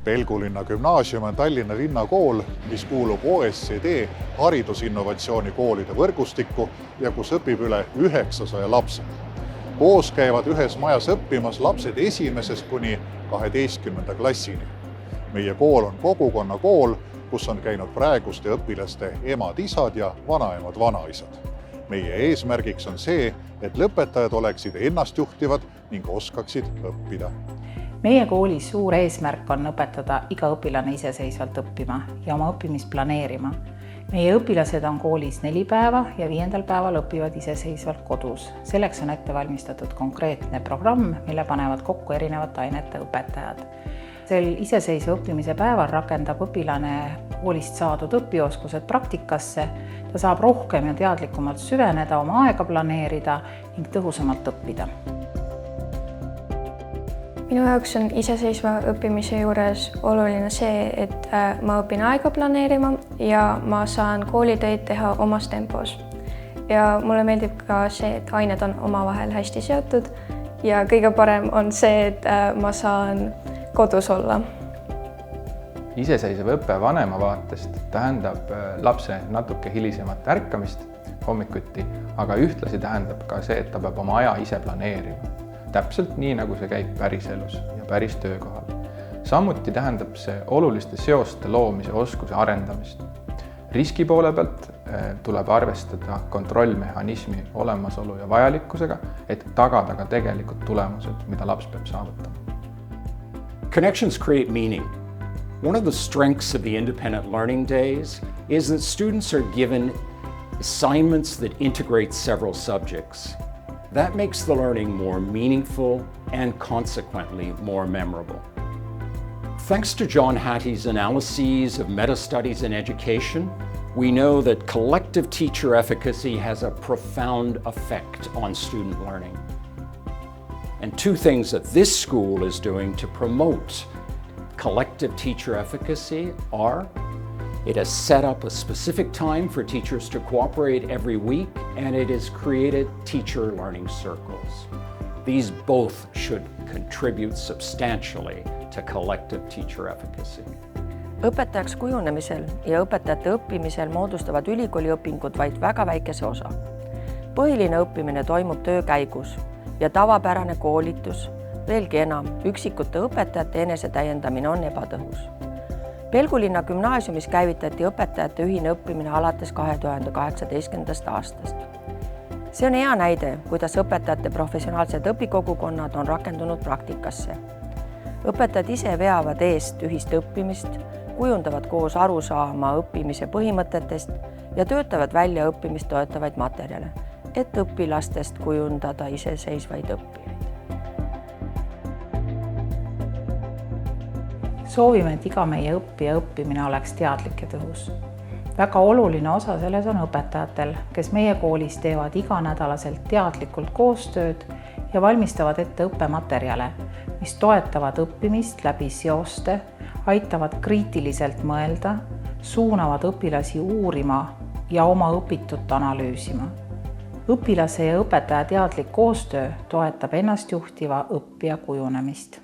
Pelgulinna Gümnaasium on Tallinna linnakool, mis kuulub OECD haridusinnovatsiooni koolide võrgustikku ja kus õpib üle 900 lapse. Koos käivad ühes majas õppimas lapsed 1. kuni 12. klassini. Meie kool on kogukonnakool, kus on käinud praeguste õpilaste emad-isad ja vanaemad-vanaisad. Meie eesmärgiks on see, et lõpetajad oleksid ennastjuhtivad ning oskaksid õppida. Meie koolis suur eesmärk on õpetada iga õpilane iseseisvalt õppima ja oma õppimist planeerima. Meie õpilased on koolis 4 päeva ja 5. päeval õpivad iseseisvalt kodus. Selleks on ette valmistatud konkreetne programm, mille panevad kokku erinevate ainete õpetajad. Sel iseseisva õppimise päeval rakendab õpilane koolist saadud õpioskused praktikasse. Ta saab rohkem ja teadlikumalt süveneda, oma aega planeerida ning tõhusamalt õppida. Minu jaoks on iseseisva õppimise juures oluline see, et ma õpin aega planeerima ja ma saan koolitöid teha omas tempos. Ja mulle meeldib ka see, et ained on omavahel hästi seotud ja kõige parem on see, et ma saan kodus olla. Iseseisev õppe vanema vaatest tähendab lapse natuke hilisemat ärkamist hommikuti, aga ühtlasi tähendab ka see, et ta peab oma aja ise planeerima. Täpselt nii, nagu see käib päris elus ja päris töökohal. Samuti tähendab see oluliste seoste loomise oskuse arendamist. Riski poole pealt tuleb arvestada kontrollmehhanismi olemasolu ja vajalikkusega, et tagada ka tegelikult tulemused, mida laps peab saavutama. Connections create meaning. One of the strengths of the independent learning days is that students are given assignments that integrate several subjects. That makes the learning more meaningful and consequently more memorable. Thanks to John Hattie's analyses of meta-studies in education, we know that collective teacher efficacy has a profound effect on student learning. And 2 things that this school is doing to promote collective teacher efficacy are: it has set up a specific time for teachers to cooperate every week, and it has created teacher learning circles. These both should contribute substantially to collective teacher efficacy. Õpetajaks kujunemisel ja õpetajate õppimisel moodustavad ülikooliõpingud vaid väga väikese osa. Põhiline õppimine toimub töö käigus ja tavapärane koolitus, veelgi enam, üksikute õpetajate enesetäiendamine on ebatõhus. Pelgulinna Gümnaasiumis käivitati õpetajate ühine õppimine alates 2018. aastast. See on hea näide, kuidas õpetajate professionaalsed õpikogukonnad on rakendunud praktikasse. Õpetajad ise veavad eest ühist õppimist, kujundavad koos arusaama õppimise põhimõtetest ja töötavad välja õppimist toetavaid materjale, et õpilastest kujundada iseseisvaid õppijaid. Soovime, et iga meie õppija õppimine oleks teadlik ja tõhus. Väga oluline osa selles on õpetajatel, kes meie koolis teevad iganädalaselt teadlikult koostööd ja valmistavad ette õppematerjale, mis toetavad õppimist läbi seoste, aitavad kriitiliselt mõelda, suunavad õpilasi uurima ja oma õpitut analüüsima. Õpilase ja õpetaja teadlik koostöö toetab ennastjuhtiva õppija kujunemist.